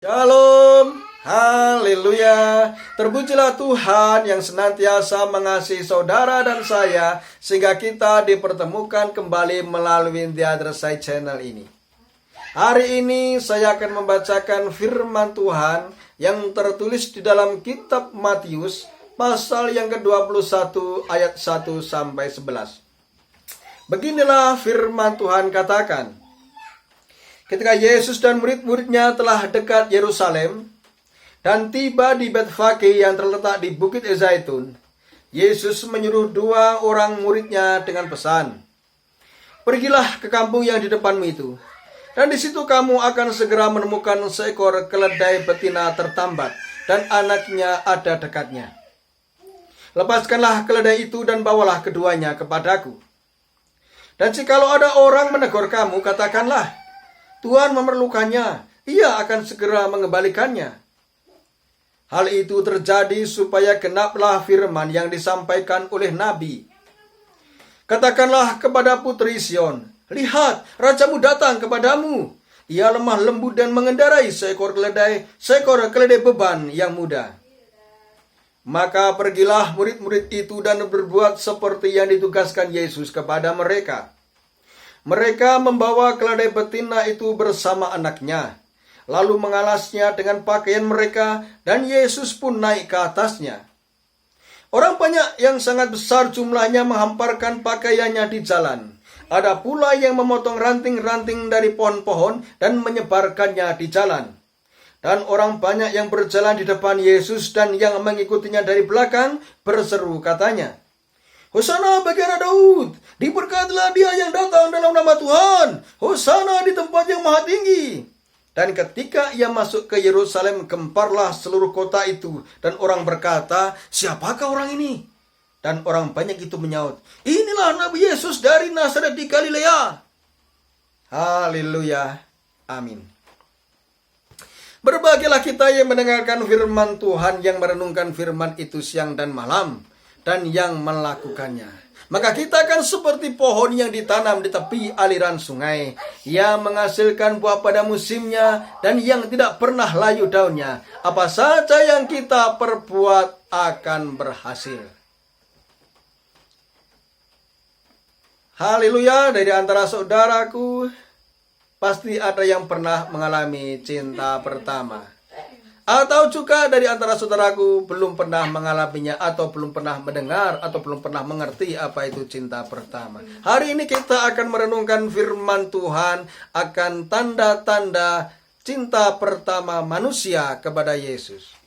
Shalom, haleluya. Terpujilah Tuhan yang senantiasa mengasihi saudara dan saya, sehingga kita dipertemukan kembali melalui The Other Side channel ini. Hari ini saya akan membacakan firman Tuhan yang tertulis di dalam kitab Matius pasal yang ke-21 ayat 1 sampai 11. Beginilah firman Tuhan katakan. Ketika Yesus dan murid-muridnya telah dekat Yerusalem dan tiba di Betfage yang terletak di Bukit Zaitun, Yesus menyuruh dua orang muridnya dengan pesan, "Pergilah ke kampung yang di depanmu itu, dan di situ kamu akan segera menemukan seekor keledai betina tertambat dan anaknya ada dekatnya. Lepaskanlah keledai itu dan bawalah keduanya kepadaku. Dan jikalau ada orang menegur kamu, katakanlah, Tuhan memerlukannya, ia akan segera mengembalikannya." Hal itu terjadi supaya genaplah firman yang disampaikan oleh Nabi. "Katakanlah kepada putri Sion, lihat, rajamu datang kepadamu. Ia lemah lembut dan mengendarai seekor keledai beban yang muda." Maka pergilah murid-murid itu dan berbuat seperti yang ditugaskan Yesus kepada mereka. Mereka membawa keledai betina itu bersama anaknya, lalu mengalasnya dengan pakaian mereka, dan Yesus pun naik ke atasnya. Orang banyak yang sangat besar jumlahnya menghamparkan pakaiannya di jalan. Ada pula yang memotong ranting-ranting dari pohon-pohon dan menyebarkannya di jalan. Dan orang banyak yang berjalan di depan Yesus dan yang mengikutinya dari belakang berseru katanya, "Hosana bagi anak Daud, diberkatilah dia yang datang dalam nama Tuhan, Hosana di tempat yang maha tinggi." Dan ketika ia masuk ke Yerusalem, gemparlah seluruh kota itu, dan orang berkata, "Siapakah orang ini?" Dan orang banyak itu menyaut, "Inilah Nabi Yesus dari Nazaret di Galilea." Haleluya, amin. Berbahagialah kita yang mendengarkan firman Tuhan, yang merenungkan firman itu siang dan malam, dan yang melakukannya. Maka kita akan seperti pohon yang ditanam di tepi aliran sungai, yang menghasilkan buah pada musimnya dan yang tidak pernah layu daunnya. Apa saja yang kita perbuat akan berhasil. Haleluya. Dari antara saudaraku, pasti ada yang pernah mengalami cinta pertama. Atau juga dari antara saudaraku belum pernah mengalaminya, atau belum pernah mendengar, atau belum pernah mengerti apa itu cinta pertama. Hari ini kita akan merenungkan firman Tuhan akan tanda-tanda cinta pertama manusia kepada Yesus.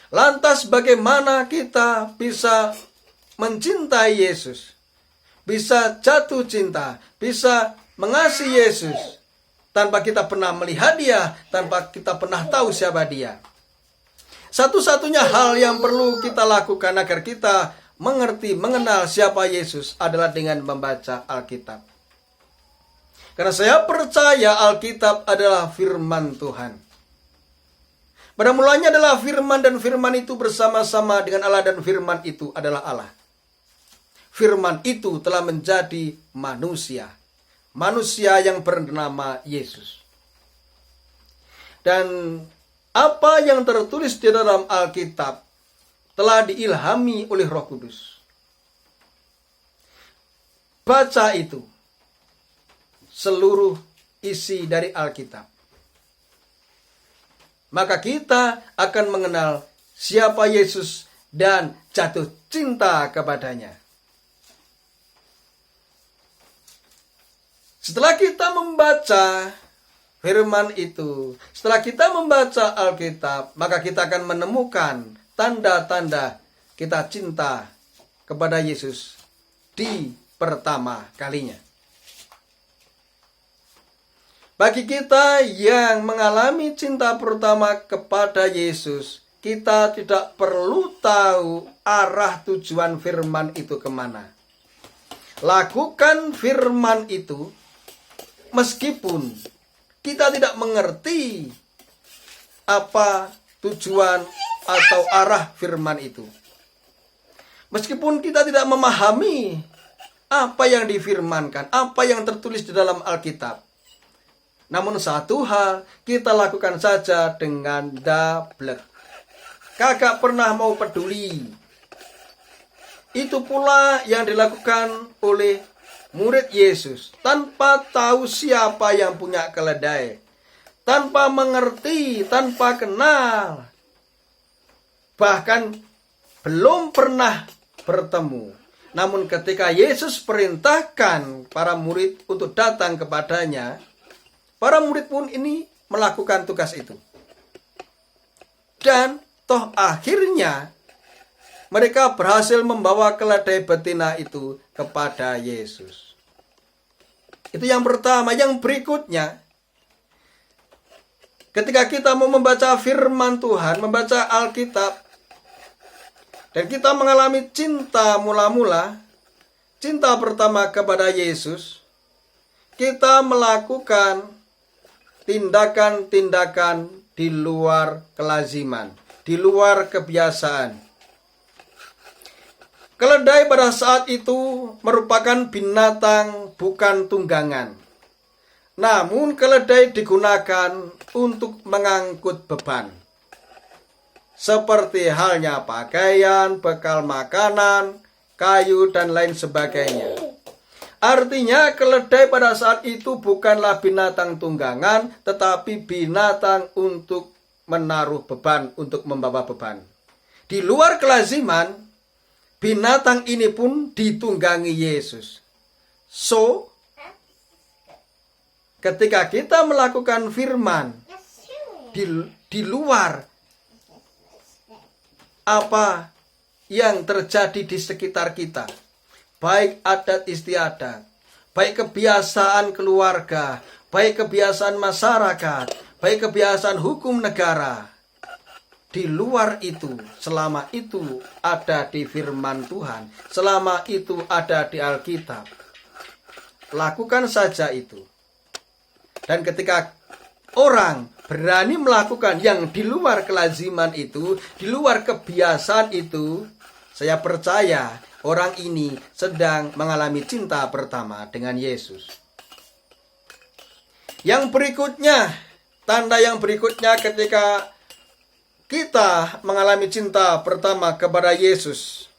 Lantas bagaimana kita bisa mencintai Yesus? Bisa jatuh cinta, bisa mengasihi Yesus tanpa kita pernah melihat dia, tanpa kita pernah tahu siapa dia. Satu-satunya hal yang perlu kita lakukan agar kita mengerti, mengenal siapa Yesus adalah dengan membaca Alkitab. Karena saya percaya Alkitab adalah firman Tuhan. Pada mulanya adalah firman, dan firman itu bersama-sama dengan Allah, dan firman itu adalah Allah. Firman itu telah menjadi manusia yang bernama Yesus. Dan apa yang tertulis di dalam Alkitab telah diilhami oleh Roh Kudus. Baca itu, seluruh isi dari Alkitab. Maka kita akan mengenal siapa Yesus dan jatuh cinta kepadanya. Setelah kita membaca firman itu, setelah kita membaca Alkitab, maka kita akan menemukan tanda-tanda kita cinta kepada Yesus di pertama kalinya. Bagi kita yang mengalami cinta pertama kepada Yesus, kita tidak perlu tahu arah tujuan firman itu kemana. Lakukan firman itu meskipun kita tidak mengerti apa tujuan atau arah firman itu. Meskipun kita tidak memahami apa yang difirmankan, apa yang tertulis di dalam Alkitab. Namun satu hal kita lakukan saja dengan dablek. Kagak pernah mau peduli. Itu pula yang dilakukan oleh murid Yesus. Tanpa tahu siapa yang punya keledai. Tanpa mengerti, tanpa kenal. Bahkan belum pernah bertemu. Namun ketika Yesus perintahkan para murid untuk datang kepadanya, para murid pun ini melakukan tugas itu. Dan toh akhirnya mereka berhasil membawa keledai betina itu kepada Yesus. Itu yang pertama. Yang berikutnya, ketika kita mau membaca firman Tuhan, membaca Alkitab, dan kita mengalami cinta mula-mula, cinta pertama kepada Yesus, kita melakukan tindakan-tindakan di luar kelaziman, di luar kebiasaan. Keledai pada saat itu merupakan binatang bukan tunggangan. Namun keledai digunakan untuk mengangkut beban. Seperti halnya pakaian, bekal makanan, kayu, dan lain sebagainya. Artinya keledai pada saat itu bukanlah binatang tunggangan, tetapi binatang untuk menaruh beban, untuk membawa beban. Di luar kelaziman, binatang ini pun ditunggangi Yesus. So, ketika kita melakukan firman di luar apa yang terjadi di sekitar kita, baik adat istiadat, baik kebiasaan keluarga, baik kebiasaan masyarakat, baik kebiasaan hukum negara, di luar itu, selama itu ada di firman Tuhan, selama itu ada di Alkitab, lakukan saja itu. Dan ketika orang berani melakukan yang di luar kelaziman itu, di luar kebiasaan itu, saya percaya orang ini sedang mengalami cinta pertama dengan Yesus. Yang berikutnya, tanda yang berikutnya ketika kita mengalami cinta pertama kepada Yesus,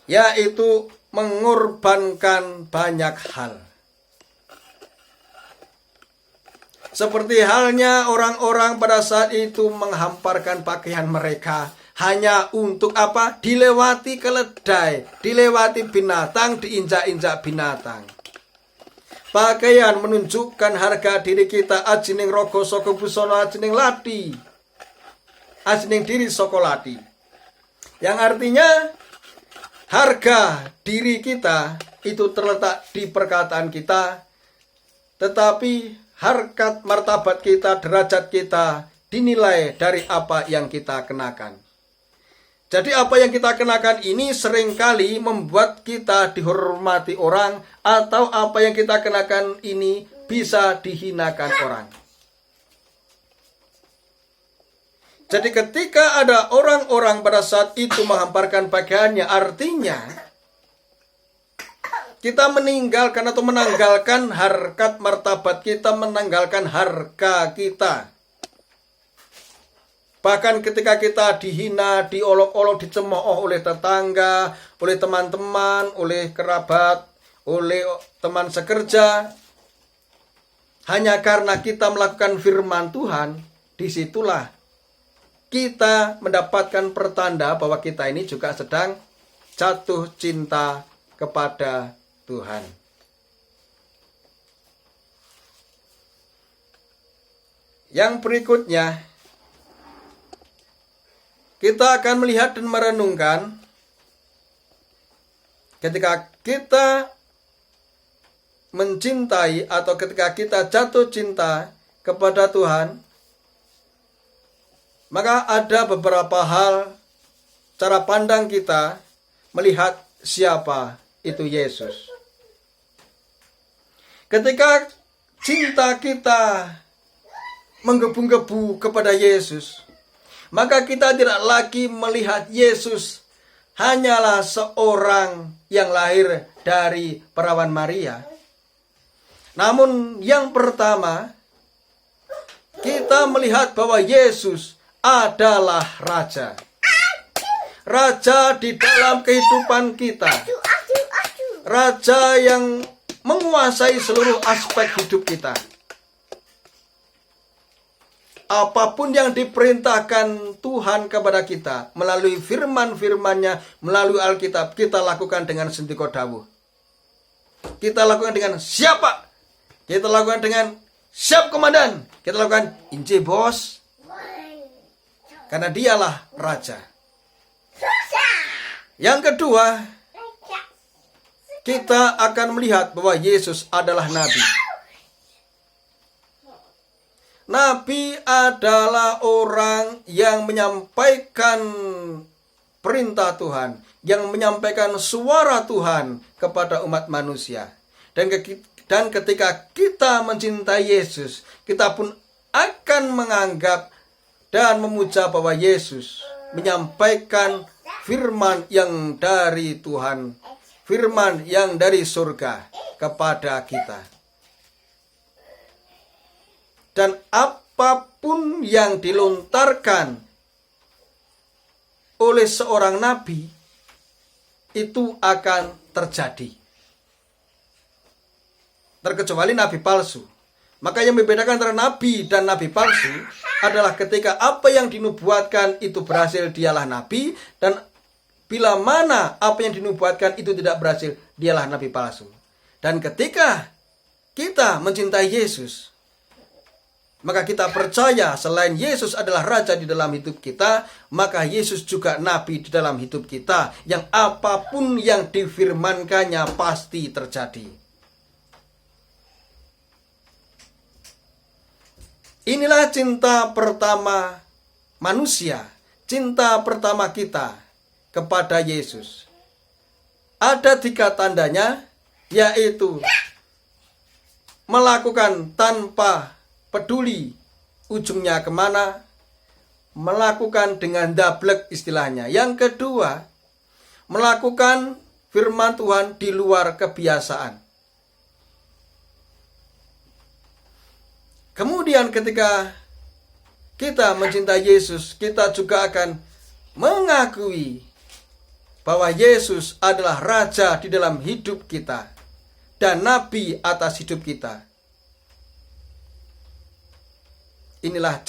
yaitu mengorbankan banyak hal. Seperti halnya orang-orang pada saat itu menghamparkan pakaian mereka hanya untuk apa? Dilewati keledai, dilewati binatang, diinjak-injak binatang. Pakaian menunjukkan harga diri kita. Ajining rogo soko busono ajining lati, ajining diri soko lati. Yang artinya harga diri kita itu terletak di perkataan kita, tetapi harkat martabat kita, derajat kita dinilai dari apa yang kita kenakan. Jadi apa yang kita kenakan ini seringkali membuat kita dihormati orang, atau apa yang kita kenakan ini bisa dihinakan orang. Jadi ketika ada orang-orang pada saat itu menghamparkan pakaiannya, artinya kita meninggalkan atau menanggalkan harkat martabat kita, menanggalkan harga kita. Bahkan ketika kita dihina, diolok-olok, dicemooh oleh tetangga, oleh teman-teman, oleh kerabat, oleh teman sekerja, hanya karena kita melakukan firman Tuhan, disitulah kita mendapatkan pertanda bahwa kita ini juga sedang jatuh cinta kepada Tuhan. Yang berikutnya, kita akan melihat dan merenungkan ketika kita mencintai atau ketika kita jatuh cinta kepada Tuhan, maka ada beberapa hal cara pandang kita melihat siapa itu Yesus. Ketika cinta kita menggebu-gebu kepada Yesus, maka kita tidak lagi melihat Yesus hanyalah seorang yang lahir dari perawan Maria, Namun yang pertama, kita melihat bahwa Yesus adalah Raja. Raja di dalam kehidupan kita. Raja yang menguasai seluruh aspek hidup kita. Apapun yang diperintahkan Tuhan kepada kita melalui firman-firman-Nya, melalui Alkitab, kita lakukan dengan sendiko dawuh. Kita lakukan dengan siapa? Kita lakukan dengan siap komandan. Kita lakukan inje bos. Karena dialah Raja. Yang kedua, kita akan melihat bahwa Yesus adalah Nabi. Nabi adalah orang yang menyampaikan perintah Tuhan, yang menyampaikan suara Tuhan kepada umat manusia. Dan ketika kita mencintai Yesus, kita pun akan menganggap dan memuja bahwa Yesus menyampaikan firman yang dari Tuhan, firman yang dari surga kepada kita. Dan apapun yang dilontarkan oleh seorang nabi, itu akan terjadi. Terkecuali nabi palsu. Maka yang membedakan antara nabi dan nabi palsu adalah ketika apa yang dinubuatkan itu berhasil, dialah nabi. Dan bila mana apa yang dinubuatkan itu tidak berhasil, dialah nabi palsu. Dan ketika kita mencintai Yesus, maka kita percaya selain Yesus adalah Raja di dalam hidup kita, maka Yesus juga Nabi di dalam hidup kita, yang apapun yang difirmankannya pasti terjadi. Inilah cinta pertama manusia, cinta pertama kita kepada Yesus. Ada 3 tandanya, yaitu melakukan tanpa peduli ujungnya kemana, melakukan dengan dablek istilahnya. Yang kedua, melakukan firman Tuhan di luar kebiasaan. Kemudian ketika kita mencintai Yesus, kita juga akan mengakui bahwa Yesus adalah Raja di dalam hidup kita dan Nabi atas hidup kita. Inilah